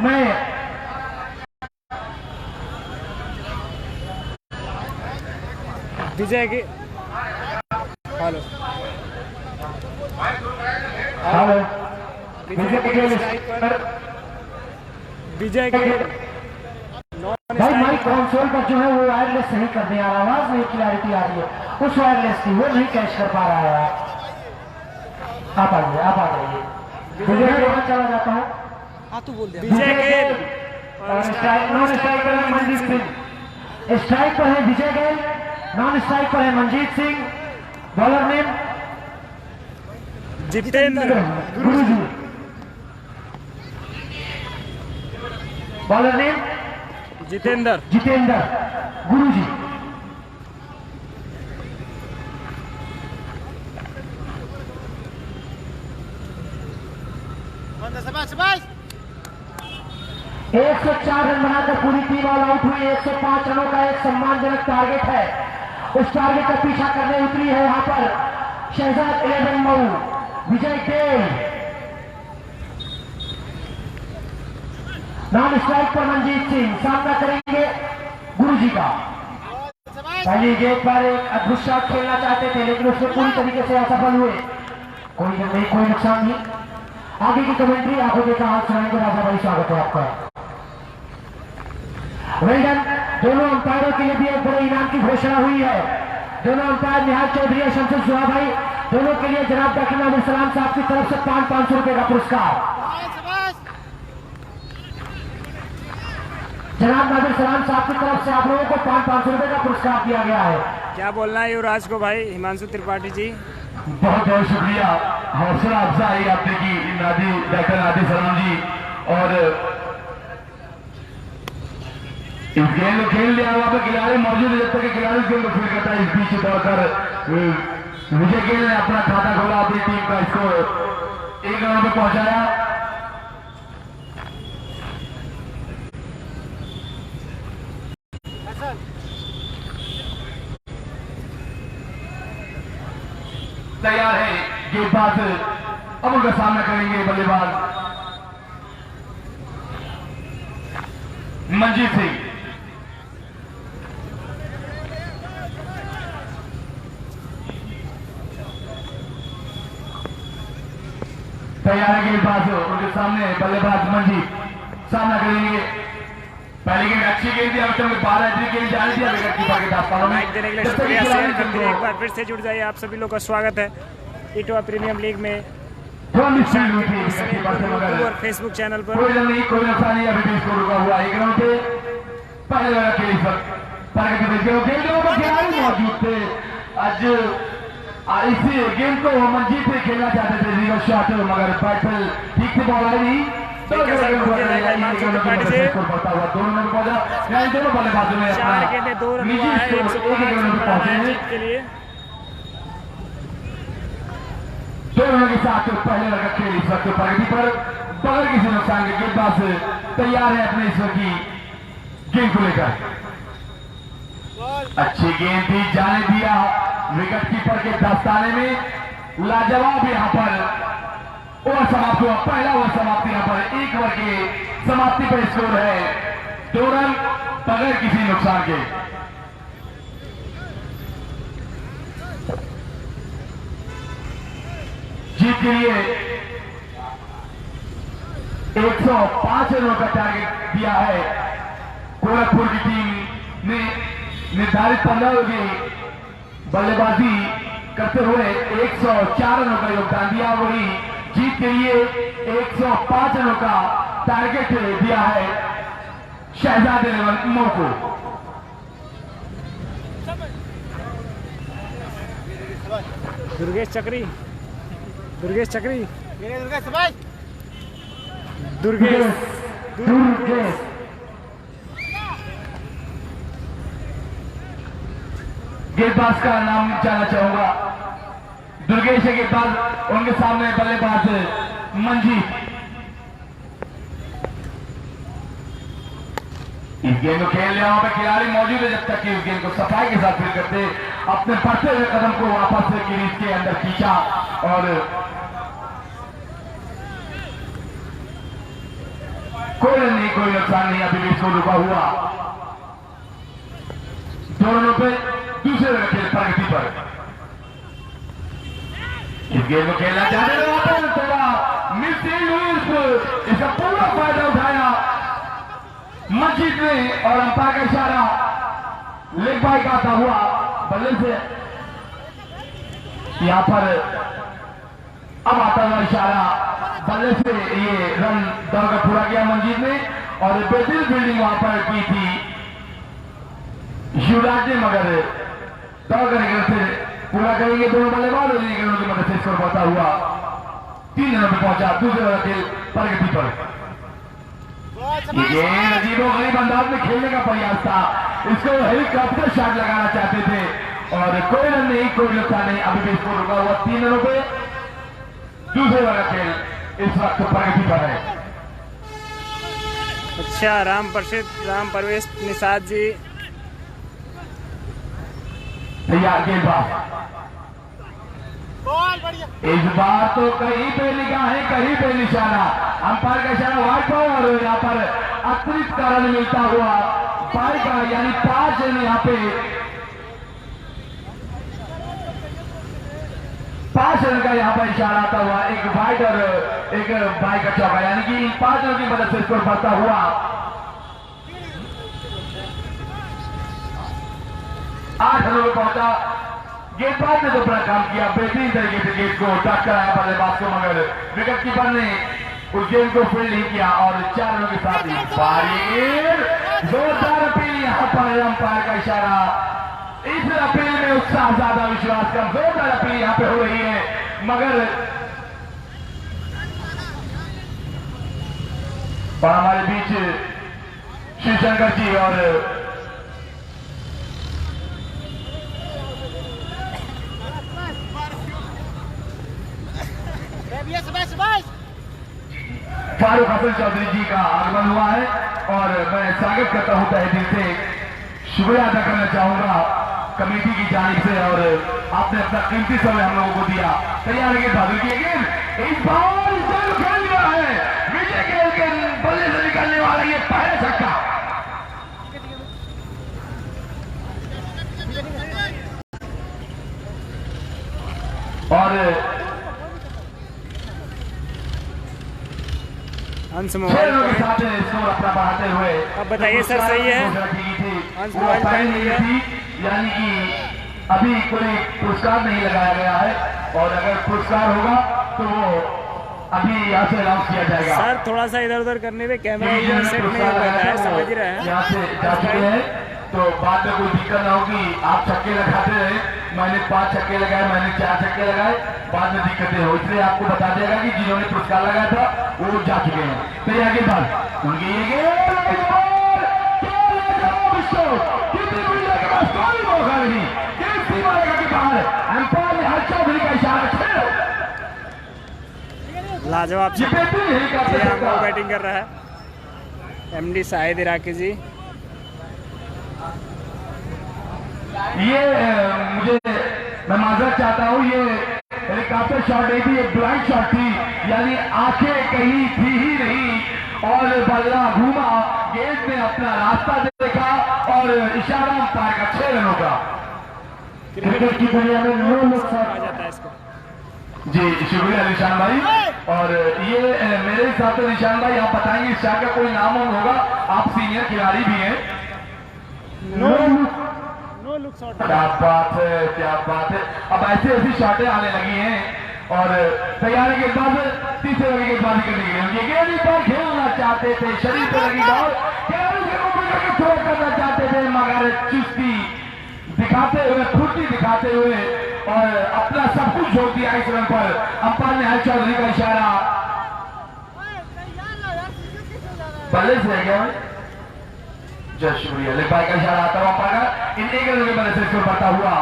मैं विजय के hello hello विजय के भाई माइक कंसोल पर जो है वो वायरलेस नहीं करने आ रहा, आवाज नहीं क्लैरिटी आ रही है उस वायरलेस की, वो नहीं कैच कर पा रहा है। आप आ जाइए विजय के वहां चला जाता हूँ। हाँ तू बोल दे विजय के और स्ट्राइक नॉन स्ट्राइक पर है मनजीत सिंह, स्ट्राइक पर है विजय गेल, नॉन स्ट्राइक पर है मनजीत सिंह, बॉलर नेम जितेंद्र गुरुजी, बॉलर नेम जितेंद्र गुरुजी। शाबाश 104 रन बनाकर पूरी टीम ऑल आउट हुई। 105 रनों का एक सम्मानजनक टारगेट है, उस टारगेट का पीछा करने उतरी है यहाँ पर शहजाद 11 मऊ, विजय गेल। नॉन स्ट्राइक पर मनजीत सिंह, सामना करेंगे गुरुजी का। पहली गेंद पर एक अद्भुत शॉट खेलना चाहते थे लेकिन उसमें पूरी तरीके से असफल हुए। कोई नुकसान नहीं। आगे की कमेंट्री आंखों देखा हाथ सुनाएंगे। राजा भाई स्वागत है आपका। Well done. दोनों अंपायरों के लिए भी एक बड़े इनाम की घोषणा हुई है। दोनों अंपायर निहाल चौधरी और शमशेद सुहा भाई, दोनों के लिए जनाब डॉक्टर नादिर सलाम साहब की तरफ से 500 रुपए का पुरस्कार। जनाब नादिर सलाम साहब की तरफ से आप लोगों को 500 रुपए का पुरस्कार दिया गया है। क्या बोलना है युवराज को भाई? हिमांशु त्रिपाठी जी बहुत बहुत शुक्रिया, हौसला अफजाई आपने की डॉक्टर नादिर सलाम जी। और इस गेम को खेल लिया, वहां पर खिलाड़ी मौजूद है, जब तक खिलाड़ी गेम को फील करता है। इस बीच दौड़कर विजय गेल ने अपना खाता खोला, अपनी टीम का इसको 1 रन पर पहुंचाया। तैयार है गेंदबाज, अब उनका सामना करेंगे बल्लेबाज मनजीत सिंह। तैयार है गेंदबाज, उनके सामने बल्लेबाज मंजीत सामना करेंगे। पहली गेंद अच्छी गेंद थी, अब तक 12 गेंद जाने दिया विकेट कीपर के दास्तानों में। लाइक देने के लिए शुक्रिया, शेयर कर दीजिए। एक बार फिर से जुड़ जाइए, आप सभी लोग का स्वागत है टी20 प्रीमियम लीग में और फेसबुक चैनल पर। कोई नुकसान नहीं, अभी भी इसको रुका हुआ 1 रन पे। पहले वाला खेल खिलाड़ी मौजूद थे आज। इसी गेम को मंजीत से खेलना चाहते थे, रिवर्स शॉट, मगर बैटल ठीक से बॉल आई नहीं। दोनों बल्लेबाजों में 4 गेंदें 2 रन हुआ है, 105 रन जीत के लिए। 2 रनों के साथ पहले लगा खेल इस वक्त प्रगति पर बगैर किसी नुकसान के। गेंदबाज तैयार है अपने इस वक्त की गेंद को लेकर। अच्छी गेंद थी, जाने दिया विकेट कीपर के दस्ताने में। लाजवाब यहाँ पर ओवर समाप्त हुआ, पहला ओवर समाप्ति यहाँ पर 1 ओवर की समाप्ति पर स्कोर है 2 रन बगैर किसी नुकसान के। जीत के लिए 105 रनों का टारगेट दिया है। गोरखपुर की टीम ने निर्धारित 15 ओवर की बल्लेबाजी करते हुए 104 रनों का योगदान दिया। वही जीत के लिए 105 रनों का टारगेट दिया है शहजाद 11 मऊ को। दुर्गेश चक्री गेंदबाज का नाम जानना चाहूंगा। दुर्गेश है गेंदबाज, उनके सामने बल्लेबाज मंजीत। इस गेंद को खेल लिया, वहां पर खिलाड़ी मौजूद है, जब तक कि इस गेंद को सफाई के साथ फील्ड करते अपने बढ़ते हुए कदम को वापस क्रीज के अंदर खींचा और कोई रन नहीं, कोई नुकसान नहीं, अभी भी स्कोर रुका हुआ। दोनों पे दूसरे रन खेल प्रगति पर। इस गेम को खेलना चाहते थे, वहां पर थोड़ा मिसफील्ड हुई, इसका पूरा फायदा उठाया मस्जिद ने और अंपायर का इशारा लेग बाई का आता हुआ बल्ले से। यहां पर अब आता हुआ इशारा बल्ले से, ये रन दौड़ पूरा किया मंजीत ने और बेहतरीन फील्डिंग वहां पर की थी युवराज ने, मगर दौड़ करके से पूरा करेंगे दोनों बल्लेबाज, उनकी मदद से स्कोर पहुंचा हुआ 3 रनों पर पहुंचा। दूसरे वाला खेल प्रगति पर। ये अजीबोगरीब अंदाज में खेलने का प्रयास था, इसको हेलीकॉप्टर शॉट लगाना चाहते थे और कोई रन नहीं, कोई नुकसान नहीं, अभी भी स्कोर रुका हुआ 3 रनों पे। दूसरे वाला खेल इस वक्त प्रगति पर है। अच्छा, राम परवेश निषाद जी तैयार गेंदबाज। इस बार तो कहीं पे निगाहें, कहीं पे निशाना, अंपायर का इशारा वाइड पर और यहाँ पर अतिरिक्त कारण मिलता हुआ बाई का, यानी 5 रन यहाँ पे 5 रन का यहाँ पर इशारा आता हुआ, एक वाइड और एक बाई का चौका, यानी कि इन 5 रनों की मदद से स्कोर बढ़ता हुआ 8 रनों में पहुंचा। गेंदबाज ने तो बड़ा काम किया, बेहतरीन तरीके से गेंद को टच कराया बल्लेबाज को, मगर विकेट कीपर ने उस गेंद को फील्ड नहीं किया और 4 रनों के साथ ही बारी जोरदार अपील। यहाँ पर अंपायर का इशारा, इस अपील में उत्साह ज्यादा, विश्वास कम, जोरदार अपील यहाँ पे हो रही है, मगर और हमारे बीच शिवशंकर जी और फारूक हसन चौधरी जी का आगमन हुआ है और मैं स्वागत करता हूं तहे दिल से, शुक्रिया अदा करना चाहूंगा कमेटी की जानिब से, और आपने अपना कीमती समय हम लोगों को दिया। तैयार है बहादुर की गेंद, इस बार खेल रहा है विजय खेल के बल्ले से निकलने वाला ये पहला छक्का। और अंश मोबाइल साथ स्कोर अपना बढ़ाते हुए, अब बताइए सर, सही है अंश मोबाइल पॉइंट नहीं है, यानी कि अभी कोई पुरस्कार नहीं लगाया गया है, और अगर पुरस्कार होगा तो वो अभी यहाँ से अनाउंस किया जाएगा। सर थोड़ा सा इधर उधर करने में कैमरा इधर सेट नहीं हो पाता है, समझ रहे हैं, यहाँ से जा चुके हैं, तो बाद में कोई दिक्कत ना होगी। आप छक्के लगाते रहे, मैंने 5 छक्के लगाए, मैंने 4 छक्के लगाए, बाद में दिक्कतें हो, इसलिए आपको बता देगा कि जिन्होंने पुरस्कार लगाया था वो जा चुके हैं। तो आगे बाद उनकी ये लाजवाब बैटिंग कर रहा है एमडी शाहिद इराकी जी। ये मुझे, मैं माजरत चाहता हूँ, ये हेलीकॉप्टर शॉट नहीं थी, ये ब्लाइंड शॉट थी, यानी आंखें कहीं थी ही नहीं और बल्ला घूमा, गेंद ने अपना रास्ता देखा और इशारा अंपायर का 6 रनों का। क्रिकेट की दुनिया में 9 लोग आ जाता है इसको। जी शुक्रिया निशान भाई, और ये मेरे हिसाब से निशान भाई आप बताएंगे इस शॉट का कोई नाम होगा, आप सीनियर खिलाड़ी भी हैं। नो लुक शॉट, क्या बात है, क्या बात है। अब ऐसी ऐसी शॉटें आने लगी हैं और तैयारी के बाद तीसरे वाली गेंदबाजी करने के लिए गेंद पर खेलना चाहते थे, शरीर पर लगी बॉल थ्रो करना चाहते थे, मगर चुस्ती दिखाते हुए, फुर्ती दिखाते हुए और अपना सब कुछ झोंक दिया इस रन पर। अंपायर ने हर चौधरी का इशारा बल्ले से है क्या, जय शुक्रिया, लेबाई का इशारा आता हुआ अंपायर इन 1 रनों के बल्ले से स्कोर बढ़ता हुआ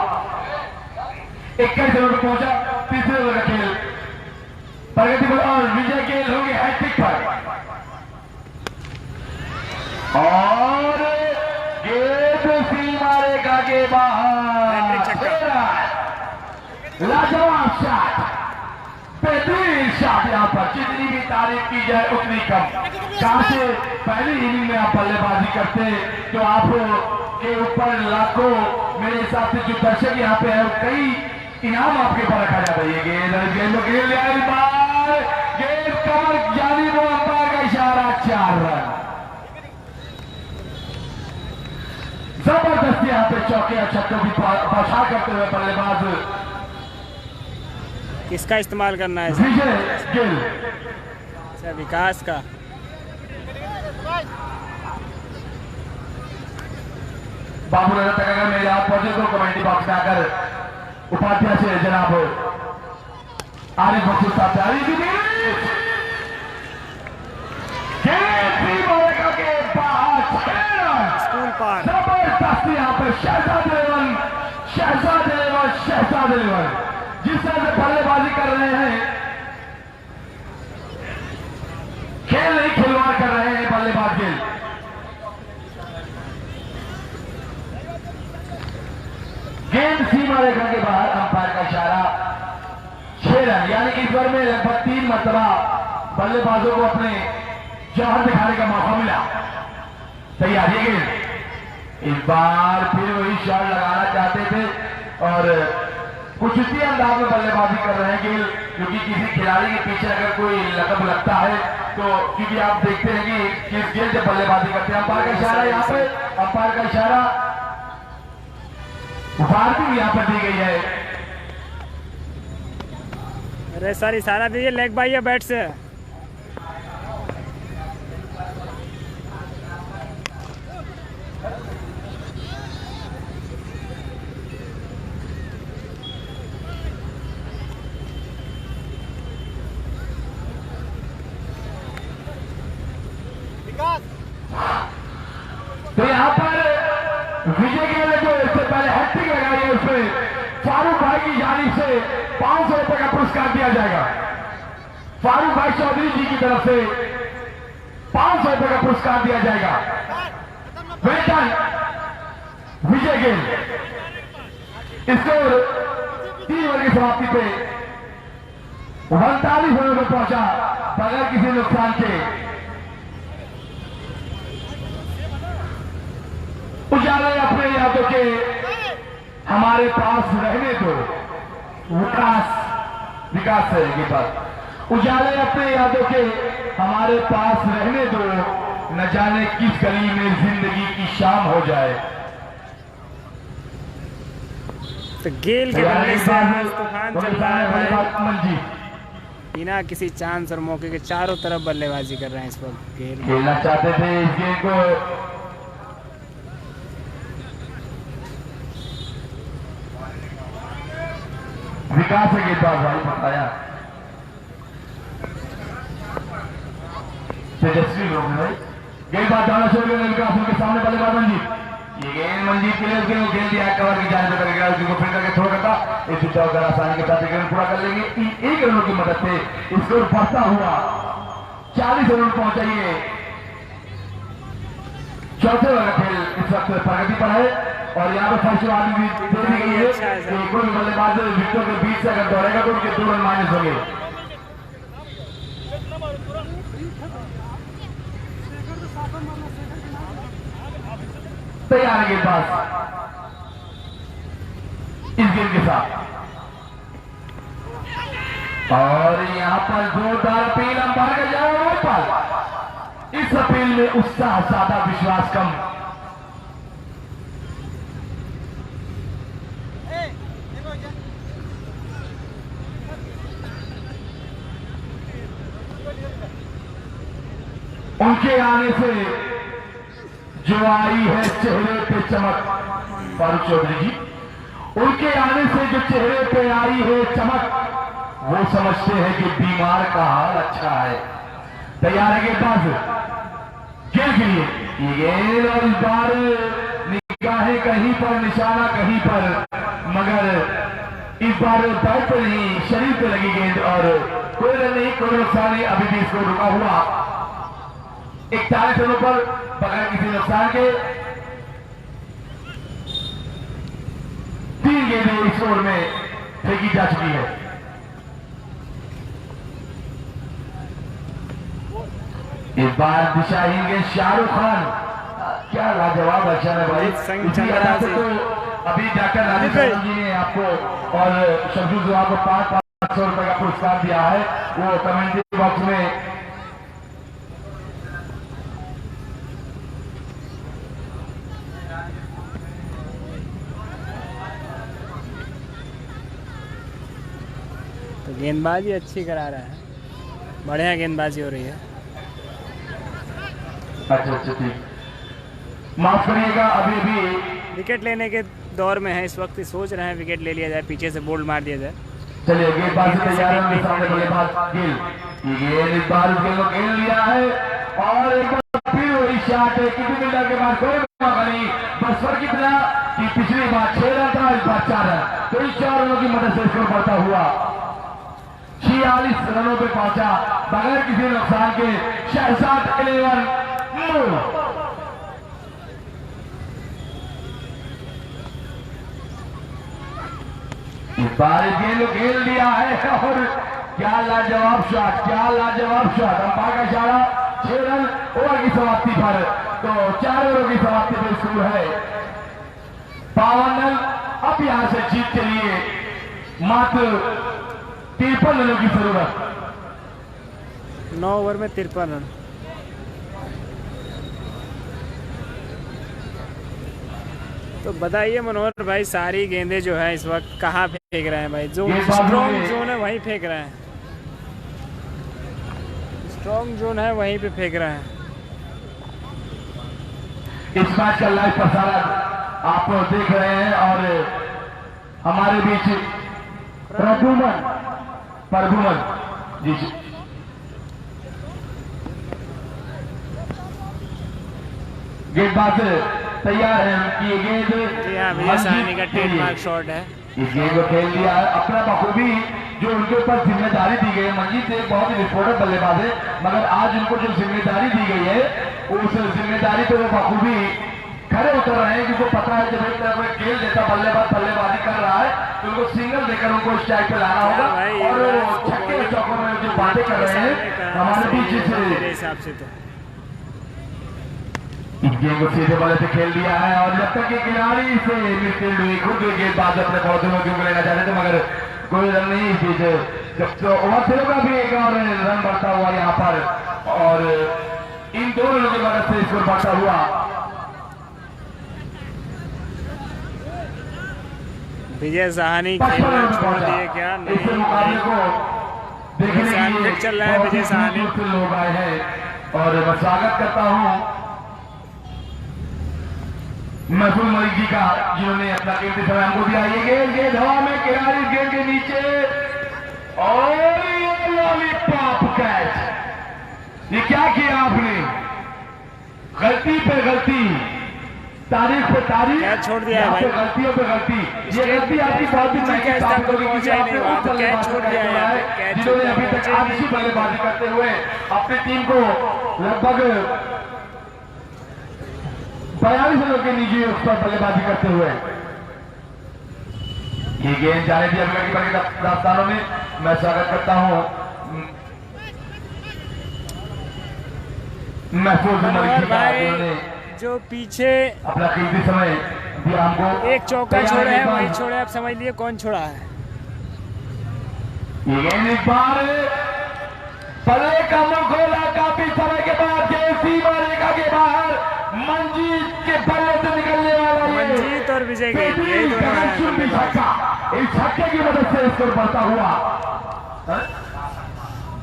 21 रनों पर पहुंचा। तीसरे ओवर का खेल प्रगति पर और विजय गेल होंगे हैट्रिक पर, और गेंद सी मारेगा के बाहर, लाजवाब शॉट, बेहतरीन शॉट यहाँ पर, जितनी भी तारीफ की जाए उतनी कम। काश पहली इनिंग में आप बल्लेबाजी करते तो आप के ऊपर लाखों, मेरे हिसाब से जो दर्शक यहाँ पे है कई इनाम आपके ऊपर रखा जाता है। ये गेंद में खेल लिया इस बार, गेंद कमर जानी वो अंपायर का इशारा, 4 रन। जबरदस्त यहाँ पे चौके और छक्कों की बौछार करते हुए बल्लेबाज किसका इस्तेमाल करना है? विजय गिल। अच्छा, विकास का। बाबू नजर तक अगर मेरे आप पहुंचे तो कमेंटी बॉक्स में आकर उपाध्यक्ष जनाब आरिफ बख्शी साहब जारी की स्कूल पार जबरदस्त यहाँ पे शहजाद इलेवन जिस तरह से बल्लेबाजी कर रहे हैं, खेल नहीं खिलवाड़ कर रहे हैं बल्लेबाज गिल। गेंद सीमा रेखा के बाहर, अंपायर का इशारा, 6 रन। यानी कि इस बार में लगभग 3 मरतबा बल्लेबाजों को अपने जौहर दिखाने का मौका मिला। तैयार ये गेंद, इस बार फिर वही शॉट लगाना चाहते थे और कुछ इसी अंदाज में बल्लेबाजी कर रहे हैं गिल, क्योंकि किसी खिलाड़ी के पीछे अगर कोई लकब लगता है तो, क्योंकि आप देखते हैं कि किस गेंद जब बल्लेबाजी करते हैं। अंपायर का इशारा यहाँ पे, अंपायर का इशारा, वार्निंग यहाँ पर दी गई है। अरे सर, इशारा दीजिए, लेग बाई या बैट से। तो यहाँ पर विजय गिल ने जो इससे पहले हैट्रिक लगाई है उसमें फारूक भाई की जानिब से 500 रुपए का पुरस्कार दिया जाएगा। फारूक भाई चौधरी जी की तरफ से 500 रुपए का पुरस्कार दिया जाएगा। वेतन विजय गिल, स्कोर 3 ओवर की समाप्ति पे 39 ओवर में पहुंचा बगैर किसी नुकसान के। उजाले अपने यादों के हमारे पास रहने दो, विकास है ये बात। उजाले अपने यादों के हमारे पास रहने दो, न जाने किस गली में जिंदगी की शाम हो जाए। तो गेल के बल्ले से तूफान चल रहा है भाई। अमन जी बिना किसी चांस और मौके के चारों तरफ बल्लेबाजी कर रहे हैं इस वक्त गेल। खेलना चाहते थे इस गेम को, विकास है गेंदबाज भाई बताया, तेजस्वी लोग भाई। गेंदबाज दाना छोड़ गए, विकास उनके सामने बल्लेबाज मंजीत। ये गेंद मंजीत के लिए गेंद दिया कवर की जाने पर गया, उसको फिर करके थोड़ा करता इस चौकर आसानी के साथ गेंद पूरा कर लेंगे। 1 रनों की मदद से स्कोर बढ़ता हुआ 40 रन पहुंचाइए। चौथे ओवर का खेल इस वक्त प्रगति पर है और यहाँ पे फर्स्ट वाली भी दे दी गई है कि कोई बल्लेबाज विकेटों के बीच से अगर दौड़ेगा तो उनके 2 रन माइनस होंगे। तैयार है गेंदबाज इस गेंद के साथ और यहाँ पर जोरदार अपील, अंपायर का जवाब पर। इस अपील में उत्साह ज्यादा, विश्वास कम। उनके आने से जो आई है चेहरे पे चमक, फारूक चौधरी जी, उनके आने से जो चेहरे पे आई है चमक, वो समझते हैं कि बीमार का हाल अच्छा है। तैयार है गेंदबाज गेंद के लिए, ये गेंद और इस बार निगाहें कहीं पर, निशाना कहीं पर, मगर इस बार बैट पे नहीं शरीर पे लगी गेंद और कोई रन नहीं, कोई नुकसान नहीं। अभी भी इसको रुका हुआ 41 रनों पर बगैर किसी नुकसान के 3 गेंदें इस ओवर में फेंकी जा चुकी है। इस बार दिशाहीन के शाहरुख खान, क्या लाजवाब अच्छा है भाई। तो अभी जाकर राजेश जी ने आपको और शब्दू जुआ को 500 रुपए का पुरस्कार दिया है, वो कमेंट्री बॉक्स में तो गेंदबाजी अच्छी करा रहा है, बढ़िया गेंदबाजी हो रही है। अच्छा ठीक, माफ करिएगा अभी भी विकेट लेने के दौर में है इस वक्त, सोच रहे हैं विकेट ले लिया जाए, पीछे से बोल्ड मार दिया जाए। चलिए गेंदबाजी तैयार है, सामने बल्लेबाज गिल, गेंद इस बार गेंद को खेल लिया है और एक बार फिर वही शॉट है। कितने मिनट के बाद कोई मौका नहीं, बस फर्क इतना कि पिछली बार 6 रन था, इस बार 4 रन, तो इस 4 रनों की मदद से स्कोर बढ़ता हुआ 46 रनों पे पहुंचा बगैर किसी नुकसान के। शहजाद 11 इस बार गेंद खेल लिया है और क्या लाजवाब शॉट, क्या लाजवाब शॉट। अंपायर का इशारा 6 रन ओवर की समाप्ति पर, तो 4 ओवर की समाप्ति पर स्कोर है 52 रन। अब यहां से जीत के लिए मात्र 53 रनों की जरूरत। 9 ओवर में 53 रन। तो बताइए मनोहर भाई, सारी गेंदें जो है इस वक्त कहाँ फेंक रहे हैं भाई? जो स्ट्रॉन्ग जोन है वहीं फेंक रहे हैं, स्ट्रॉन्ग जोन है वहीं पे फेंक रहे हैं। इस मैच का लाइव प्रसारण आप देख रहे हैं और हमारे बीच प्रभुमन जी गेंदबाज तैयार है कि ये गेंद विजय साहनी का ट्रेडमार्क शॉट है। इस गेंद को खेल लिया है अपना बखूबी, जो उनके ऊपर जिम्मेदारी दी गई है। मंजीत एक बहुत ही विस्फोटक बल्लेबाज है, मगर आज उनको जो जिम्मेदारी दी गई है उस जिम्मेदारी पे वो बखूबी खड़े उतर रहे हैं, क्योंकि पता है जब एक तरफ खेल देता बल्लेबाज बल्लेबाजी कर रहा है तो उनको सिंगल देकर उनको स्ट्राइक पे लाना होगा। और छक्के चौकों में जो बातें कर रहे हैं हमारे बीच से हिसाब से, तो इस गेंद को सीधे वाले से खेल दिया है और जब तक कि खिलाड़ी से मिसफील्ड हुई, खुद गेंदबाज अपने पौधों में क्यों लेना चाहते थे मगर कोई रन नहीं। बीच जब तो ओवर का भी एक और रन बढ़ता हुआ यहाँ पर और इन दोनों की मदद से स्कोर बढ़ता हुआ। विजय साहनी खेलना छोड़ दिए क्या? इस मुकाबले को देखने के लिए चल रहा है विजय साहनी, लोग आए हैं और मैं स्वागत करता हूँ महफूज मलिक जी का, जिन्होंने अपना कीमती समय हमको दिया। ये गेंद हवा में, खिलाड़ी गेंद के नीचे और ये लॉलीपॉप कैच। ये क्या किया आपने? गलती पे गलती, तारीख पे तारीख, क्या छोड़ दिया है भाई? गलतियों पे गलती। ये गलती आपकी बहुत ही महंगी साबित होगी, क्योंकि आपने वो बल्लेबाज है जिन्होंने अभी तक अच्छी बल्लेबाजी करते हुए अपनी टीम को लगभग 42 रनों के नीचे उस पर बल्लेबाजी करते हुए ये गेंद जाने दी अगले की दास्तानों में। मैं स्वागत करता हूं महफूज मलिक जी का, जिन्होंने जो पीछे अपना कीमती समय दिया हमको। एक चौका छोड़ा है, वही छोड़ा है, आप समझ लिए कौन छोड़ा है। ये गेंद इस बार बल्ले का मुंह खोला काफी समय के बाद, सीमा रेखा के बाहर मंजीत के बल्ले से निकलने वाला मंजीत और विजय के ये दोनों हैं। इस छक्के की मदद से स्कोर बढ़ता हुआ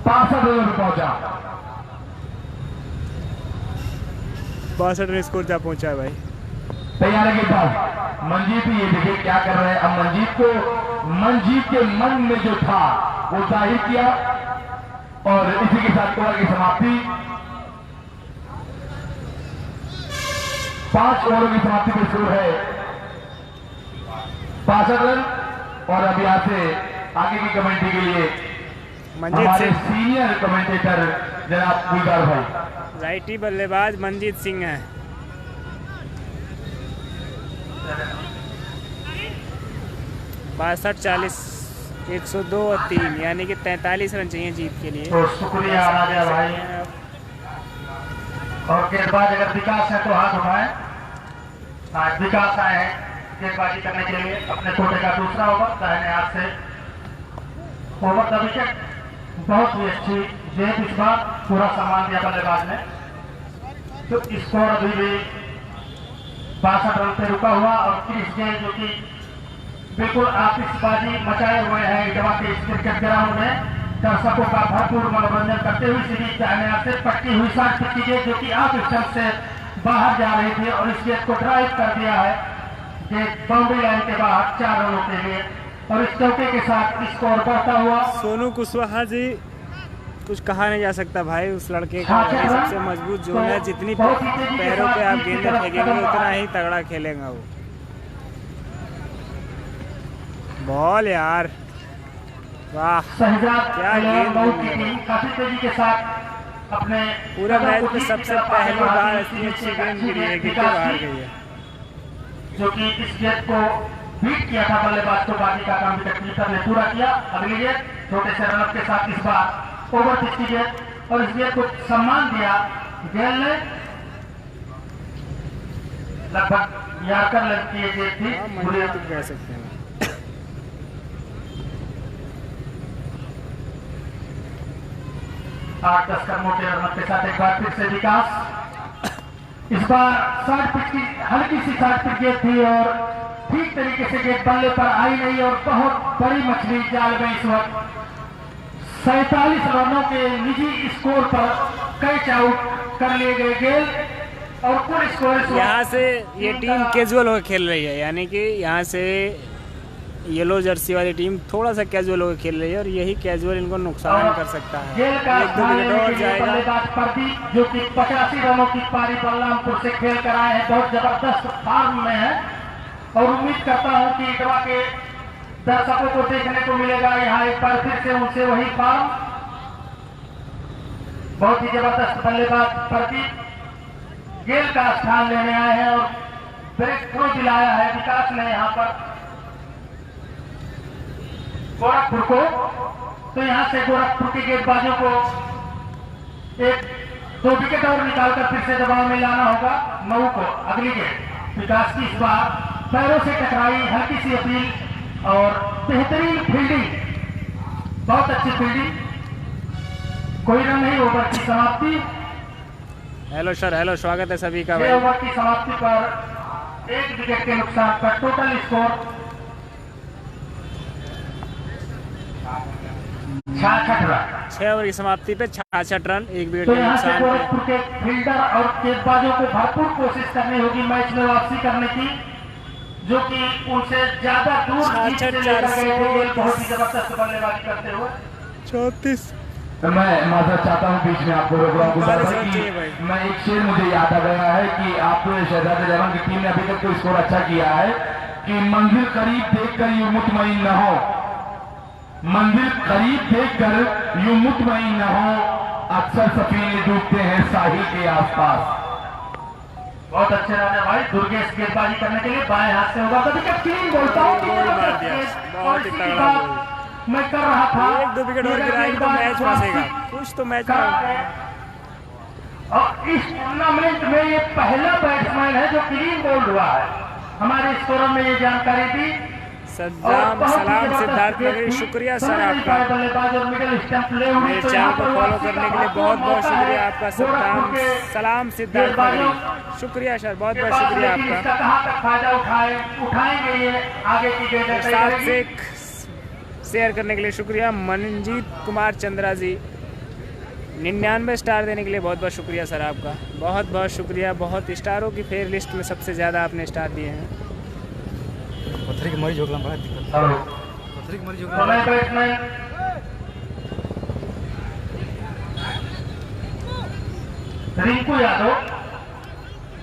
62 रन पे पहुंचा। 62 रन स्कोर जा पहुंचा है भाई। तैयार है गेंदबाज मंजीत, ये देखिए क्या कर रहे हैं। अब मंजीत के मन में जो था वो जाहिर किया और इसी के साथ ओवर की समाप्ति। 5 ओवरों की समाप्ति पर स्कोर है 62 रन। और अब यहां से आगे की कमेंट्री के लिए हमारे सीनियर कमेंटेटर जनाब गुलजार भाई। राइटी बल्लेबाज मंजीत सिंह है। बासठ 40 102 और 3 यानी कि 43 रन चाहिए जीत के लिए। तो शुक्रिया राजा भाई। और गेंदबाज अगर विकास है तो हाथ उठाएं। आज विकास आए हैं गेंदबाजी करने के लिए। अपने कोटे का दूसरा ओवर दाहिने हाथ से ओवर द विकेट। बहुत ही अच्छी जेब इस बार, पूरा सम्मान दिया बल्लेबाज ने। तो स्कोर अभी भी 62 रन पे रुका हुआ और क्रिस गेल जो कि बिल्कुल आतिशबाजी मचाए हुए हैं इटवा के इस क्रिकेट ग्राउंड में। दर्शकों का भरपूर मनोरंजन करते हुए सीरीज दाहिने हाथ से पट्टी हुई शॉट पिच की जो कि ऑफ स्टंप से बाहर जा रही थी और इस गेंद को ड्राइव कर दिया है गेंद बाउंड्री लाइन के बाहर 4 रनों के लिए। और इस चौके के साथ स्कोर बढ़ता हुआ। सोनू कुशवाहा जी, कुछ कहा नहीं जा सकता भाई उस लड़के का। सबसे मजबूत जोन है, जितनी पैरों पे आप गेंदें फेंकेंगे उतना ही तगड़ा खेलेगा वो। बॉल यार, वाह क्या गेंद। काफी तेजी के साथ अपने पूरे मैच में सबसे पहली बार इतनी अच्छी गेंद गिरी है, गिरते बाहर गई है। जो कि इस गेंद को बीट किया था बल्लेबाज को, बाकी का काम विकेट कीपर ने पूरा किया। अगली गेंद छोटे से रनअप के साथ इस बार ओवर पिच की गेंद और इस गेंद को सम्मान दिया गेल ने। लगभग यार्कर लेंथ की ये गेंद थी, कह सकते हैं। 8-10 कदमों के रनअप के साथ एक बार फिर से विकास। इस बार शॉर्ट पिच की हल्की सी शॉर्ट पिच गेंद थी और ठीक तरीके से गेंद बल्ले पर आई नहीं और बहुत बड़ी मछली जाल में इस वक्त 47 रनों के निजी स्कोर पर कैच आउट कर लिए गए गेंद और कुल स्कोर। यहाँ से ये टीम कैजुअल होकर खेल रही है, यानी कि यहाँ से येलो जर्सी वाली टीम थोड़ा सा कैजुअल होकर खेल रही है और यही कैजुअल इनको नुकसान कर सकता है। 1-2 विकेट और जाएगा। प्रदीप जो कि 85 रनों की पारी बलरामपुर से खेल कर आए हैं, बहुत जबरदस्त फॉर्म में है और उम्मीद करता हूं कि इटवा के दर्शकों को देखने को मिलेगा यहाँ एक बार फिर से उनसे वही फॉर्म। बहुत ही जबरदस्त बल्लेबाज प्रदीप गेल का स्थान लेने आए हैं और ब्रेक थ्रो दिलाया है विकास ने यहाँ पर गोरखपुर को। तो यहां से गोरखपुर के गेंदबाजों को 1-2 विकेट और निकालकर फिर से दबाव में लाना होगा। मऊ को अगली गेंद विकास की इस बार पैरों से टकराई, हल्की सी अपील और बेहतरीन फील्डिंग, बहुत अच्छी फील्डिंग। कोई रन नहीं, ओवर की समाप्ति। हेलो सर, हेलो, स्वागत है सभी का। ओवर की समाप्ति पर 1 विकेट के नुकसान पर टोटल स्कोर 66 रन। 6 ओवर की समाप्ति पे 66 रन, 1 विकेट तो के यहाँ से नुकसान गोरखपुर के फील्डर और गेंदबाजों को भरपूर कोशिश करनी होगी मैच में वापसी करने की, जो कि उनसे ज्यादा दूर जीत से लेकर गए थे। बहुत ही जबरदस्त बल्लेबाजी करते हुए 34। मैं माजरत चाहता हूँ बीच में आपको रोक रहा हूँ कि मैं एक शेर मुझे याद आ गया है कि आप शहजादे जवान की टीम ने अभी तक तो स्कोर अच्छा किया है कि मंजिल करीब देखकर यूं मुतमईन न हो, मंजिल करीब देखकर यूं मुतमईन न हो, अक्सर सफीने डूबते हैं साहिल के आसपास। बहुत अच्छे राजा भाई दुर्गेश गेंदबाजी करने के लिए बाएं हाथ से होगा। कभी कभी क्लीन बोलता हूँ मैं कर रहा था। 1-2 विकेट और गिराएंगे तो मैच फंसेगा, कुछ तो मैच और इस टूर्नामेंट में ये पहला बैट्समैन है जो क्लीन बोल हुआ है। हमारे स्कोर में ये जानकारी दी। सलाम सिद्धार्थ नगरी, शुक्रिया सर आपका मेरे चैनल को फॉलो करने के लिए। बहुत बहुत शुक्रिया आपका सलाम सिद्धार्थ नगरी, शुक्रिया सर, बहुत बहुत शुक्रिया आपका। कहाँ तक फायदा उठाएंगे ये आगे की साथ से शेयर करने के लिए शुक्रिया। मनजीत कुमार चंद्रा जी 99 स्टार देने के लिए बहुत बहुत शुक्रिया सर आपका, बहुत बहुत शुक्रिया। बहुत स्टारों की फेयर लिस्ट में सबसे ज़्यादा आपने स्टार दिए हैं। पत्थर की मरीज होगा बड़ा दिक्कत, पत्थर की मरीज होगा। रिंकू यादव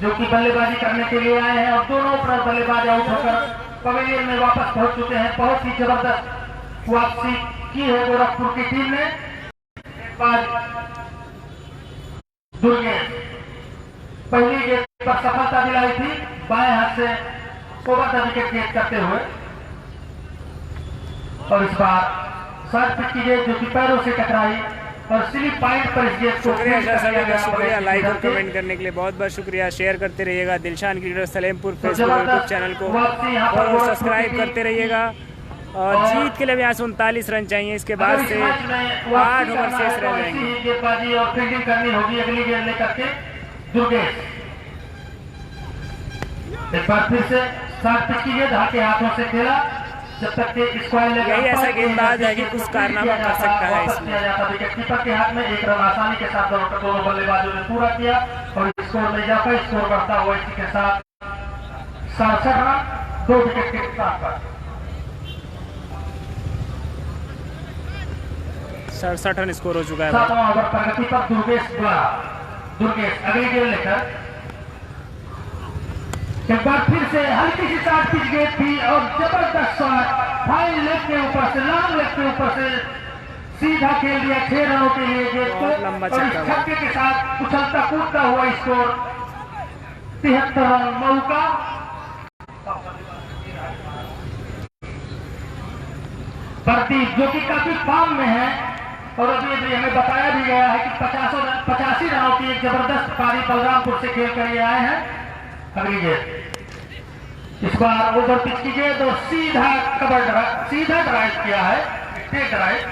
जो कि बल्लेबाजी करने के लिए आए हैं और दोनों ओपनर बल्लेबाज आउट होकर पवेलियन में वापस पहुंच चुके हैं। बहुत ही जबरदस्त वापसी की है गोरखपुर की टीम ने। दुर्गेश पहली गेंद पर सफलता दिलाई थी बाएं हाथ से ओवर द विकेट गेंद करते हुए और इस बार शॉर्ट पिच की गेंद जो कि पैरों से टकराई और स्लिप पॉइंट पर इस गेट को शुक्रिया फिट शाह कर दिया साहब का, गया शुक्रिया बड़े लाइक और सीधे। कमेंट करने के लिए बहुत बहुत शुक्रिया। शेयर करते रहिएगा दिलशान क्रिकेटर सलेमपुर तो फेसबुक और यूट्यूब जबरदस्त चैनल को, वापसी यहाँ पर और गोरखपुर सब्सक्राइब की करते रहिएगा। और और जीत के लिए भी यहाँ से 39 रन चाहिए, इसके अगर बाद इस से मैच में 8 वापसी ओवर करना है शेष तो रह ऐसी जाएंगे। ही गेंदबाजी और फील्डिंग करनी होगी अगली गेंद लेकर के दुर्गेश। एक बार फिर से शॉर्ट पिच की गेंद हाथ के हाथों से खेला, जब तक कि स्क्वायर लेग यही ऐसा अंपायर गेंदबाज है कि गेंद को कुछ फील्ड कारनामा किया कर जाता, सकता है वापस इसमें। किया जाता विकेट कीपर के हाथ में। एक रन आसानी के साथ दोनों बल्लेबाजों ने पूरा किया और स्कोर में इजाफा, स्कोर बढ़ता हुआ इसी के साथ 67 रन 2 विकेट के नुकसान पर। 67 रन स्कोर हो चुका है। 7वां ओवर प्रगति पर दुर्गेश द्वारा। दुर्गेश अगली गेंद लेकर एक बार फिर से हल्की सी शॉर्ट पिच गेंद थी और जबरदस्त शॉट फाइन लेग के ऊपर से, लॉन्ग लेग के ऊपर से सीधा खेल दिया 6 रनों के लिए गेंद को। बहुत लंबा और इस छक्का छक्के के साथ उछलता कूदता हुआ स्कोर 73 रन मौका। प्रदीप जो कि काफी फॉर्म में है और अभी हमें बताया भी गया है कि 85 रनों की एक जबरदस्त पारी बलरामपुर से खेल कर ये आए हैं। अगली गेंद इस बार ओवर पिच की गेंद और सीधा कवर सीधा ड्राइव किया है, टेक ड्राइव।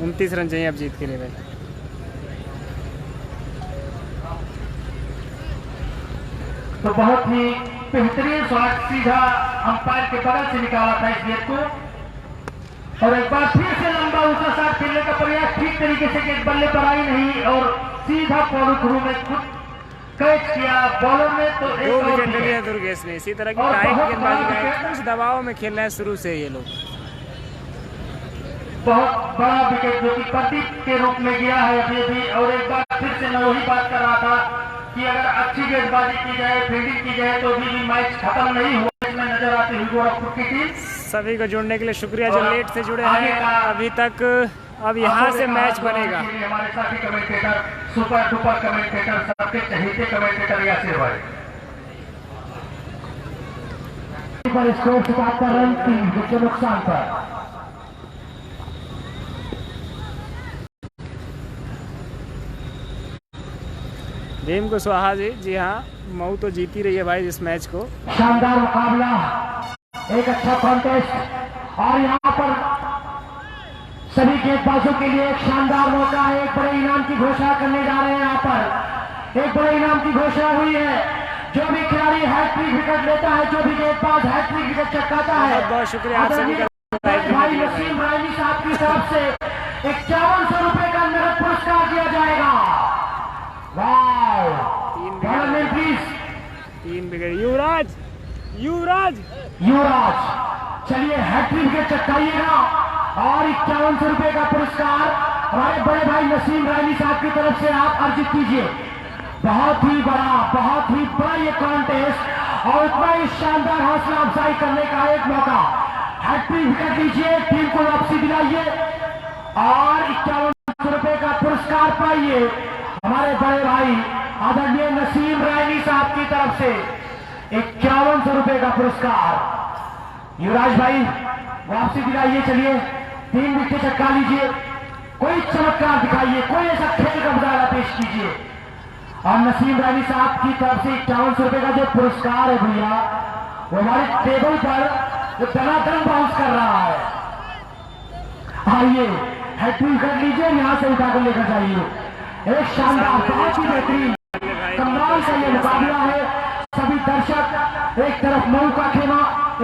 उनतीस रन चाहिए अब जीत के लिए भाई। तो बहुत ही बेहतरीन शॉट सीधा अंपायर के बगल से निकाला था इस गेंद को और एक बार फिर से लंबा ऊंचा शॉट खेलने का प्रयास, ठीक तरीके से गेंद बल्ले पर आई नहीं और सीधा पॉलो थ्रू में खुद कैच किया बॉलर ने। तो 2 एक और विकेट ले विकेट। लिया दुर्गेश ने। इसी तरह की और टाइट बहुत गेंदबाजी बड़ा का विकेट। कुछ दबाव में खेल रहे हैं शुरू से ये लोग। बहुत बड़ा विकेट जो कि प्रदीप के रूप में गया है अभी भी। और एक बार फिर से मैं वही बात कर रहा था कि अगर अच्छी गेंदबाजी की जाए, फील्डिंग की जाए तो भी मैच खत्म नहीं हुआ। इसमें नजर आती हुई गोरखपुर की टीम। सभी को जुड़ने के लिए शुक्रिया जो लेट से जुड़े आगे हैं का- अभी तक। अब यहाँ से मैच बनेगा। हमारे साथी कमेंटेटर, सुपर डुपर कमेंटेटर, सबके चहेते कमेंटेटर यासिर भाई। पर स्कोर 77 रन 3 विकेट के नुकसान पर। भीम कुशवाहा जी हाँ, मऊ तो जीती रही है भाई इस मैच को। शानदार मुकाबला, एक अच्छा कॉन्टेस्ट और यहाँ पर सभी गेंदबाजों के लिए एक शानदार मौका है। एक बड़े इनाम की घोषणा करने जा रहे हैं। यहाँ पर एक बड़े इनाम की घोषणा हुई है। जो भी खिलाड़ी हैट्रिक विकेट लेता है, जो भी गेंदबाज हैट्रिक विकेट चटकाता है, बहुत बहुत शुक्रिया आप सभी का लाइव जुड़ने भाई के लिए। नसीम रायनी साहब की तरफ से 5100 रुपए का नगद पुरस्कार दिया जाएगा। वाह, 3 विकेट युवराज युवराज युवराज चलिए हैट्रिक विकेट चटकाइएगा और 5100 रुपए का पुरस्कार हमारे बड़े भाई नसीम रायनी साहब की तरफ से आप अर्जित कीजिए। बहुत ही बड़ा ये कॉन्टेस्ट और उतना ही शानदार हौसला अफजाई करने का एक मौका। हैट्रिक विकेट लीजिए, टीम को वापसी दिलाइए और 5100 रुपए का पुरस्कार पाइए। हमारे बड़े भाई आदरणीय नसीम रायनी साहब की तरफ से 5100 रुपए का पुरस्कार। युवराज भाई वापसी दिलाइए। चलिए 3 विकेट चटका लीजिए, कोई चमत्कार दिखाइए, कोई ऐसा खेल का मुजाहरा पेश कीजिए। और नसीम रानी साहब की तरफ से 5100 रुपए का जो पुरस्कार है भैया, वो हमारे टेबल पर दनादन बाउंस कर रहा है। आइए हैट्रिक कर लीजिए, यहां से उठाकर लेकर जाइए। एक शानदार, बहुत ही बेहतरीन कमाल का ये मुकाबला है। सभी दर्शक, एक तरफ मऊ का खेमा,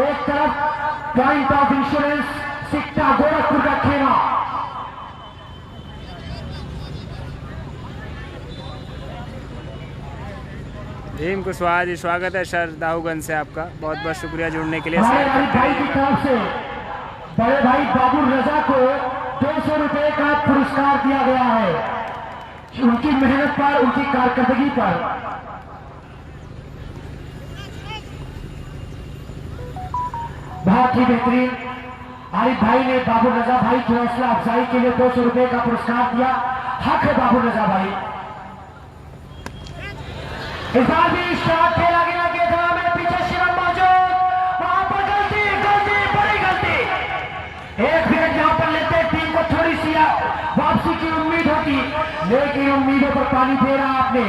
एक तरफ पॉइंट ऑफ इंश्योरेंस सिक्का गोरखपुर का खेमा। भीम कुशवाहा जी स्वागत है सर दाऊगंज से आपका। बहुत बहुत शुक्रिया जुड़ने के लिए। हमारे शेयर अली करते भाई की रहिएगा। तरफ से बड़े भाई बाबू रजा को 200 रुपए का पुरस्कार दिया गया है, उनकी मेहनत पर, उनकी कारकर्दगी पर। बहुत ही बेहतरीन आरिफ भाई ने बाबू रजा भाई की हौसला अफजाई के लिए 200 रुपए का पुरस्कार दिया। हक है बाबू रजा भाई। इस बार भी शॉट खेला गया, गेंद में पीछे शिवम मौजूद, वहां पर गलती वापसी की उम्मीद होती, लेकिन उम्मीदों पर पानी फेरा आपने।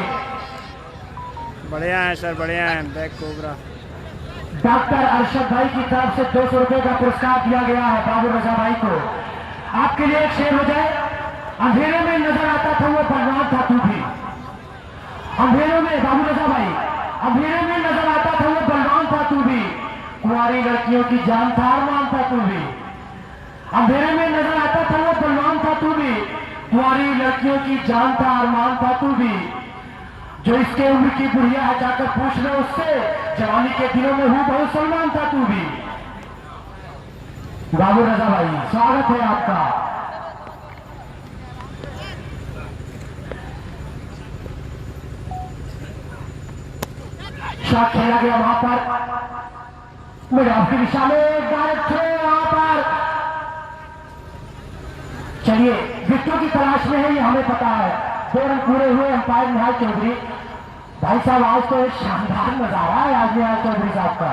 बढ़िया है सर, बढ़िया है। बैक कोबरा डॉक्टर अरशद भाई की तरफ से 200 रुपए का पुरस्कार दिया गया है बाबू रजा भाई को। आपके लिए एक शेर हो जाए। अंधेरे में नजर आता था वो बलवान था तू भी। अंधेरों में बाबू रजा भाई, अंधेरे में नजर आता था वो बलवान था तू भी। कुंवारी लड़कियों की जान था अरमान था तू भी। अंधेरे में नजर आता था वो बलवान था तू भी। कुंवारी लड़कियों की जान था अरमान था तू भी। जो इसके उम्र की बुढ़िया है जाकर पूछ लो उससे, जवानी के दिनों में हूं बहुत सलमान था तू भी। बाबू रजा भाई स्वागत है आपका। शॉट खेला गया वहां पर, मिड ऑफ की दिशा में डायरेक्ट थ्रो वहां पर। चलिए विकेटों की तलाश में है ये हमें पता है। 2 रन पूरे हुए। अंपायर निहाल चौधरी भाई साहब, आज तो एक शानदार नजारा है आज निहाल चौधरी साहब का।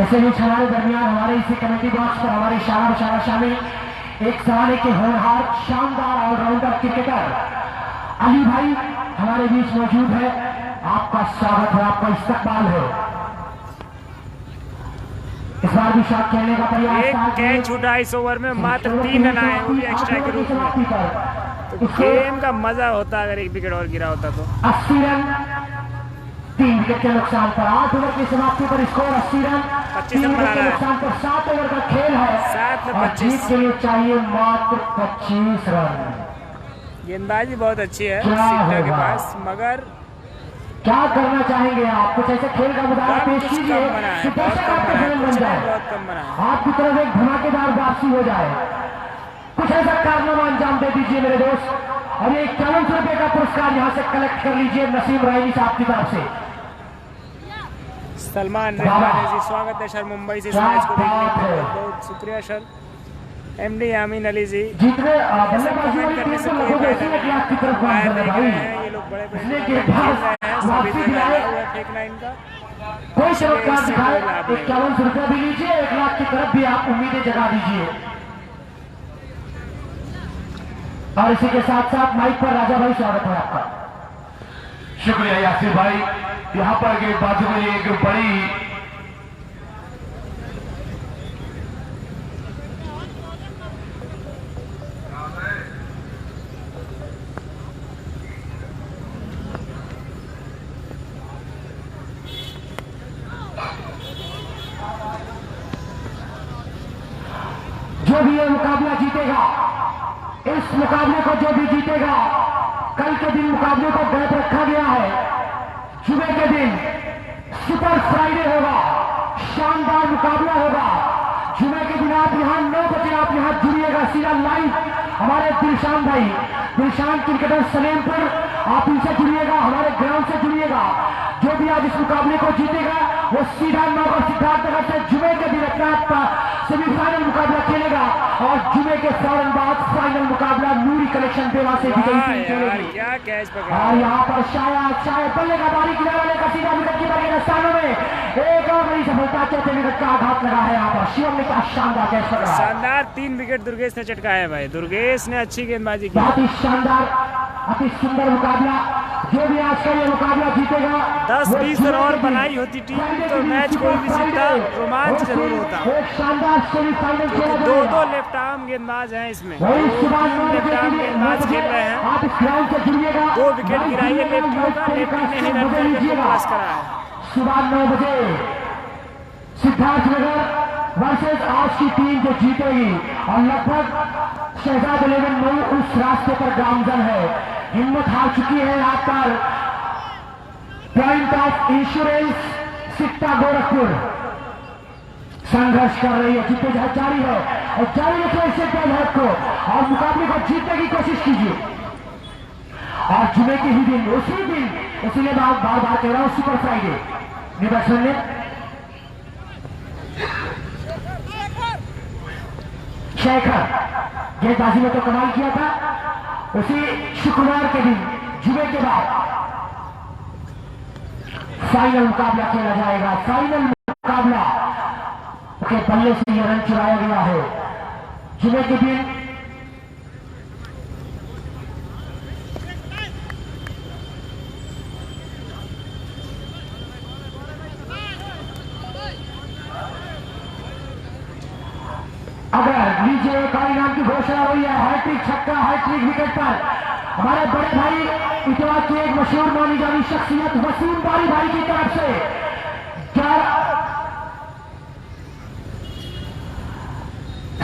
ऐसे बीच हमारे दरमियान हमारे इसी कमेटी बॉक्स पर हमारी शाना शामिल एक जमाने के होनहार शानदार ऑलराउंडर क्रिकेटर अली भाई हमारे बीच मौजूद है। आपका स्वागत है, आपका इस्तकबाल है। इस बार भी शॉट खेलने का प्रयास। एक कैच छूटा इस ओवर में, मात्र 3 रन आए, वो भी एक्स्ट्रा के रूप में। तो गेम का मजा होता अगर एक विकेट और गिरा होता तो। 80 रन 3 विकेट के नुकसान पर। 8 ओवर की समाप्ति पर स्कोर 80 रन 25 रन बना रहा है। नुकसान पर 7 ओवर का खेल है। 7 में और 25। जीत के लिए चाहिए मात्र 25 रन। गेंदबाजी बहुत अच्छी है क्या सिद्धा के होगा? पास, मगर क्या करना चाहेंगे आप? कुछ ऐसे खेल का मुदारा रन पेश कुछ कीजिए कम बना है, कि बहुत दर्शक कम आपके बना है, फैन बन कुछ जाए, नहीं, बहुत कम बना है। आपकी तरफ एक धमाकेदार वापसी हो जाए। कुछ ऐसा कारनामा अंजाम दे दीजिए मेरे दोस्त। और ये 51 रुपए का पुरस्कार यहाँ से कलेक्ट कर लीजिए नसीम रायनी साहब की तरफ से। सलमान रेहमानी जी स्वागत है सर मुंबई से इस मैच को देखने के लिए, बहुत बहुत शुक्रिया सर। एमडी यामीन अली जी जीतने बल्लेबाजी वाली टीम को लगभग 1 लाख की तरफ बाहर पहुंच देख भाई। रहे हैं, ये लोग बड़े बड़े इसलिए कि खेल रहे हैं, वापसी सभी दिलाए। जगह हुआ है फेंकना इनका। कोई चमत्कार इससे दिखाए। कोई लाभ नहीं। 51 रुपया भी लीजिए, 1 लाख की तरफ भी आप उम्मीदें जगा दीजिए। और इसी के साथ साथ माइक पर राजा भाई स्वागत है आपका। शुक्रिया यासिर भाई। यहाँ पर गेंदबाजों में एक बड़ी जो भी ये मुकाबला जीतेगा, इस मुकाबले को जो भी जीतेगा, कल के दिन मुकाबले को गैप रखा गया है। जुमे के दिन सुपर फ्राइडे होगा, शानदार मुकाबला होगा। जुमे के दिन आप यहाँ 9 बजे आप यहाँ जुड़िएगा सीधा लाइव। हमारे दिलशान भाई, दिलशान क्रिकेटर सलेमपुर, आप इनसे जुड़िएगा, हमारे ग्राउंड से जुड़िएगा। जो भी आज इस मुकाबले को जीतेगा वो सीधा नौकर सिद्धार्थनगर से जुमे के दिन अपना सेमीफाइनल मुकाबला खेलेगा। और जुमे के फौरन बाद फाइनल मुकाबला नूरी कलेक्शन देवा से वाह यार, खेलेगी। क्या कैच पकड़ा। और यहाँ पर शायद बल्ले का बारी किनारा लेकर सीधा विकेट कीपर के स्थानों में एक और बड़ी सफलता। चौथे विकेट का आघात लगा है यहाँ पर। शिवम ने क्या शानदार कैच पकड़ा। शानदार 3 विकेट दुर्गेश ने चटकाया है भाई। दुर्गेश ने अच्छी गेंदबाजी की। बहुत ही शानदार, अति सुंदर मुकाबला। जो भी आज का ये मुकाबला जीतेगा 10-20 रन और बनाई होती टीम तो मैच कोई भी जीतता, रोमांच जरूर होता। एक शानदार सेमीफाइनल खेला दो जाएगा। लेफ्ट आर्म गेंदबाज हैं इसमें, वही सुबह 9 लेफ्ट बजे आर्म के लिए गेंदबाज खेल रहे हैं। आप इस ग्राउंड से जुड़िएगा। 2 विकेट गिराई है लेफ्टियों का, लेफ्टी ने ही रन करके प्लस करा है। सुबह 9 बजे सिद्धार्थनगर वर्सेस आज की टीम जो जीतेगी। और लगभग शहजाद 11 मई उस रास्ते पर गामजन है। हिम्मत हार चुकी है यहाँ पर point of insurance Sikta Gorakhpur. संघर्ष कर रही है, जीते जारी है और जारी रखिए इससे पहले को और मुकाबले को जीतने की कोशिश कीजिए। और जुमे के ही दिन, उसी दिन, इसीलिए बार बार कह रहा हूं सुपर फ्राइडे। निबर्सन ने शेखर गेंदबाजी में तो कमाल किया था। उसी शुक्रवार के दिन जुमे के बाद फाइनल मुकाबला खेला जाएगा। फाइनल मुकाबला के बल्ले से यह रन चुराया गया है। जुमे के दिन अगर लीजिए एक और इनाम की घोषणा हुई है। हैट्रिक छक्का, हैट्रिक विकेट पर हमारे बड़े भाई इतवा की एक मशहूर मानी जानी शख्सियत वसीम बारी भाई की तरफ से 11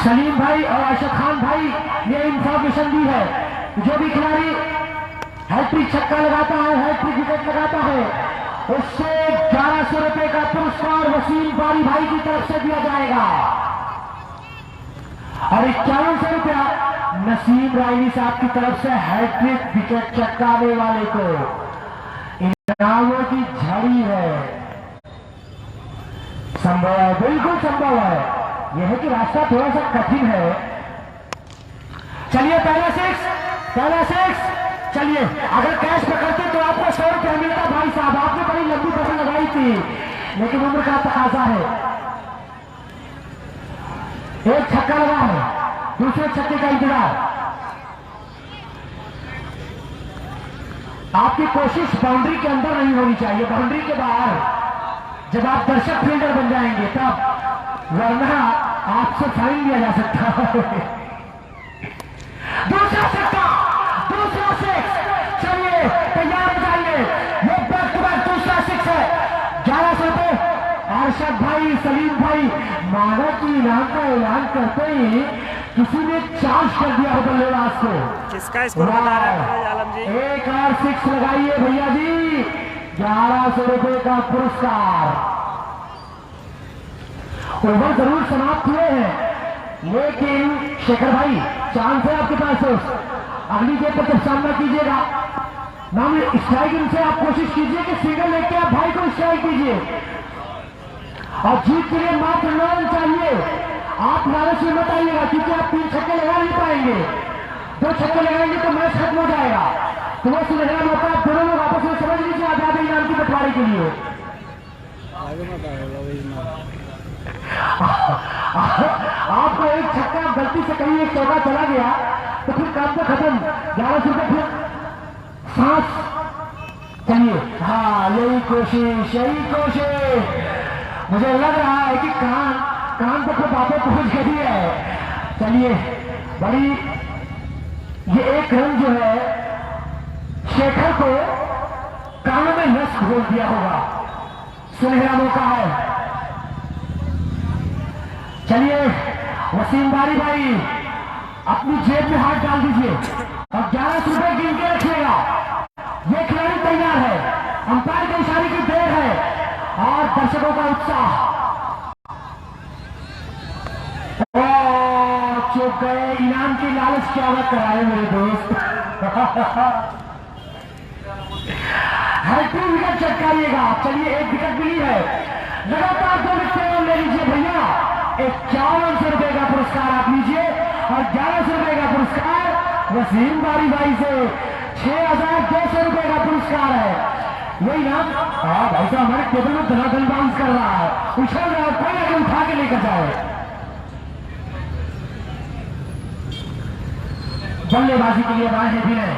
सलीम भाई और अशरफ खान भाई ने इंफॉर्मेशन दी है। जो भी खिलाड़ी हैट्रिक छक्का लगाता है, हैट्रिक विकेट लगाता है, उससे 1100 रुपए का पुरस्कार वसीम बारी भाई की तरफ से दिया जाएगा और 5100 रुपया नसीम रायनी साहब की तरफ से हैट्रिक विकेट चटकाने वाले को। इनामों की झड़ी है। संभव है, बिल्कुल संभव है। यह है कि रास्ता थोड़ा सा कठिन है। चलिए पहला सिक्स। चलिए अगर कैश पकड़ते तो आपको 100 रुपया मिलता भाई साहब। आपने बड़ी लंबी पकड़ लगाई थी, लेकिन उम्र का तकाजा है। एक छक्का लगा है, दूसरे छक्के का इंतजार। आपकी कोशिश बाउंड्री के अंदर नहीं होनी चाहिए, बाउंड्री के बाहर। जब आप दर्शक फील्डर बन जाएंगे तब, वरना आपसे फाइन लिया जा सकता है। दूसरा छक्का, दूसरा सिक्स। चलिए तैयार हो जाइए, ये बैक टू बैक दूसरा सिक्स है। 1100 रुपए अरशद भाई, सलीम भाई, माना कि इनाम का ऐलान करते ही किसी ने चार्ज कर दिया हो बल्लेबाज को। किसका स्कोर बता रहा है आलम जी? एक और सिक्स लगाइए भैया जी, 1100 रुपए का पुरस्कार। ओवर जरूर समाप्त हुए हैं, लेकिन शेखर भाई चांस है आपके पास। अगली गेम पर जब सामना कीजिएगा, नाम स्ट्राइक से आप कोशिश कीजिए कि सिंगल लेके आप भाई को स्ट्राइक कीजिए और जीत के लिए मात्र 9 रन चाहिए। आप लालच में मत आइएगा, क्योंकि आप 3 छक्के लगा नहीं पाएंगे। 2 छक्के लगाएंगे तो मैच खत्म हो जाएगा। तो वो सुनहरा मौका आप दोनों लोग आपस में समझ लीजिए आजाद इनाम की बंटवारे के लिए। आपको एक छक्का गलती से कहीं एक चौका चला गया तो फिर काम तो खत्म। 1100 रुपये फिर सांस। चलिए हाँ, यही कोशिश। मुझे लग रहा है कि कान तक बातें पहुंच गई है। चलिए बड़ी, ये एक रन जो है शेखर को कानों में रस घोल दिया होगा। सुनहरा मौका है। चलिए वसीम बारी भाई अपनी जेब में हाथ डाल दीजिए और 1100 रुपए गिन के रखिएगा। ये खिलाड़ी तैयार है, अंपायर के इशारे की देर है और दर्शकों का उत्साह। चुप गए, इनाम की लालच क्या बात कराए मेरे दोस्त। हैट्रिक विकेट चटकारिएगा। चलिए एक विकेट मिली है, लगातार 2 विकेट ले लीजिए भैया। 5100 रुपए का पुरस्कार आप लीजिए और 1100 रुपए का पुरस्कार वसीम बारी भाई से। 6200 रुपए का पुरस्कार है। यही नाम भाई साहब हमारे टेबल में धनाधन बाउंस कर रहा है, उछल रहा है, कोई आगे उठा के लेकर जाए। बल्लेबाजी के लिए बाहें भी है।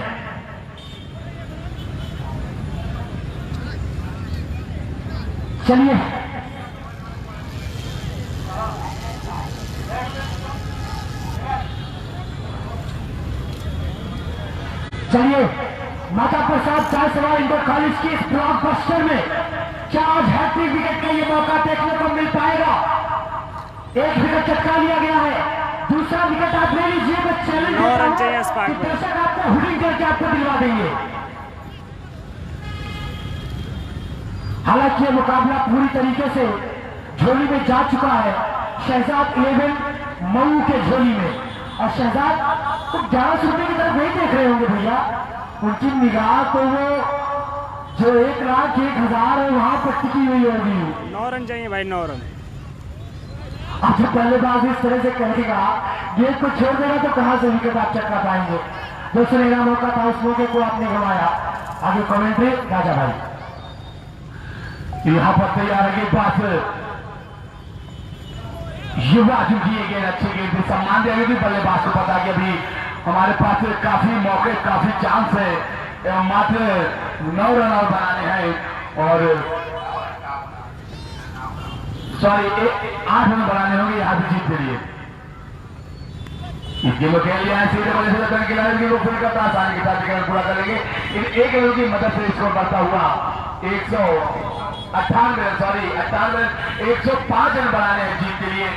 चलिए माता प्रसाद जायसवाल इंटर कॉलेज की इस ब्लॉकबस्टर में क्या आज हैट्रिक विकेट का ये मौका देखने को मिल पाएगा? एक विकेट चटका लिया गया है, दूसरा विकेट आप ले लीजिए। मैं चैलेंज करता हूं कि दर्शक आपको हुडिंग करके आपको दिलवा देंगे। हालांकि ये मुकाबला पूरी तरीके से झोली में जा चुका है। शहजाद 11 मऊ के झोली में, और शहजाद तो 1100 रुपए की तरफ नहीं देख रहे होंगे भैया। उनकी निगाह तो वो जो 1,01,000 है वहां पर टिकी हुई होगी। 9 रन चाहिए भाई, 9 रन। अब जब बल्लेबाज इस तरह से कहेगा, गेंद को छोड़ देगा तो कहां से विकेट आप चटका पाएंगे? जो सुनहरा मौका था उस मौके को आपने गंवाया। आगे कमेंट्री राजा भाई। यहां पर तैयार है गेंदबाज युवा जो किए गए अच्छे गेंद थे, सम्मान दिया भी बल्लेबाज को पता कि अभी हमारे पास काफी मौके, काफी चांस है एवं मात्र 9 रन और बनाने हैं और सॉरी 8 रन बनाने होंगे यहाँ से जीत के लिए। इस गेम को खेल लिया है सीधे बल्ले से लगन खिलाड़ी को फिर करता आसानी के साथ विकेट पूरा करेंगे। इन 1 रन की मदद से स्कोर बढ़ता हुआ 198 105 रन बनाने हैं जीत के लिए।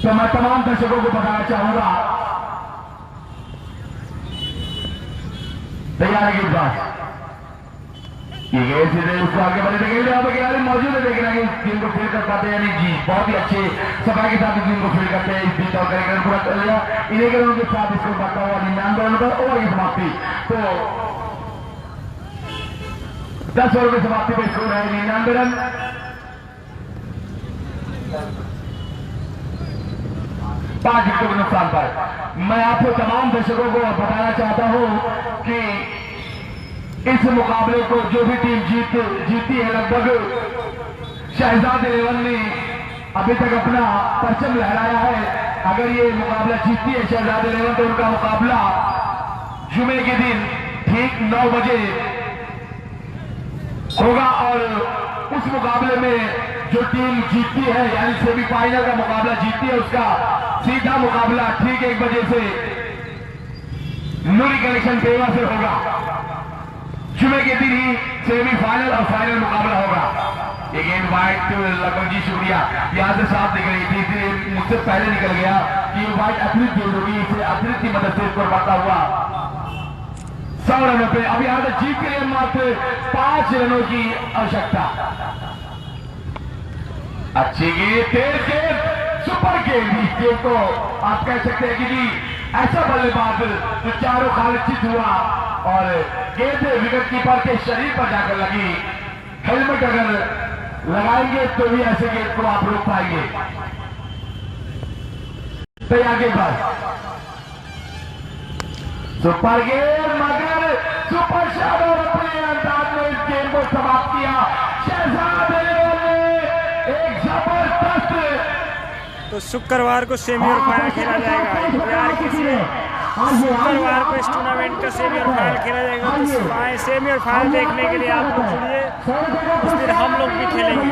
तो मैं तमाम दर्शकों को बताना चाहूंगा तैयार है गेंदबाज सीधे उसको आगे बढ़े देखेंगे। यहाँ पर खिलाड़ी मौजूद है, देख रहे हैं इस टीम को फील कर पाते हैं नहीं जी, बहुत ही अच्छे सफाई के साथ इस टीम को फील करते हैं। इस बीच और कार्यक्रम पूरा कर लिया इन्हीं के रनों के साथ इसको बढ़ता हुआ 99 रन पर और ये समाप्ति तो 10 ओवर की समाप्ति पर स्कोर है 99 रन। पांच विकेटों के नुकसान पर मैं आपको तमाम दर्शकों को बताना चाहता हूं कि इस मुकाबले को जो भी टीम जीती है लगभग शहजाद 11 ने अभी तक अपना परचम लहराया है। अगर ये मुकाबला जीतती है शहजाद 11 तो उनका मुकाबला जुमे के दिन ठीक 9 बजे होगा और उस मुकाबले में जो टीम जीतती है यानी सेमीफाइनल का मुकाबला जीतती है उसका सीधा मुकाबला ठीक 1 बजे से नूरी कलेक्शन देवा से होगा। जुमे के दिन ही सेमीफाइनल और फाइनल मुकाबला होगा। ये गेंद वाइट लगभग जी शुक्रिया यहां से साफ दिख रही थी इसलिए मुझसे पहले निकल गया कि वाइट अतिरिक्त गेंद होगी, इसे अतिरिक्त की मदद से स्कोर बढ़ता हुआ 100 रनों पे। अब यहां से जीत के लिए मात्र 5 रनों की आवश्यकता। अच्छी गेंद, तेज गेंद, सुपर गेंद। इस गेंद को आप कह सकते हैं कि जी ऐसा बल्लेबाज जो चारों खाल चित हुआ और गेंद विकेट कीपर के शरीर पर जाकर लगी। हेलमेट अगर लगाएंगे तो भी ऐसे गेंद को आप रोक पाएंगे। तैयार गेंदबाज सुपर गेंद मगर सुपर शॉट और अपने अंदाज में इस गेंद को समाप्त किया शहजाद ने एक जबरदस्त। तो शुक्रवार को सेमी और फाइनल खेला जाएगा यार किसी शुक्रवार को इस टूर्नामेंट का सेमी और फाइनल खेला जाएगा। तो सेमी और फाइनल देखने के लिए आप जुड़िए, उस दिन हम लोग भी खेलेंगे।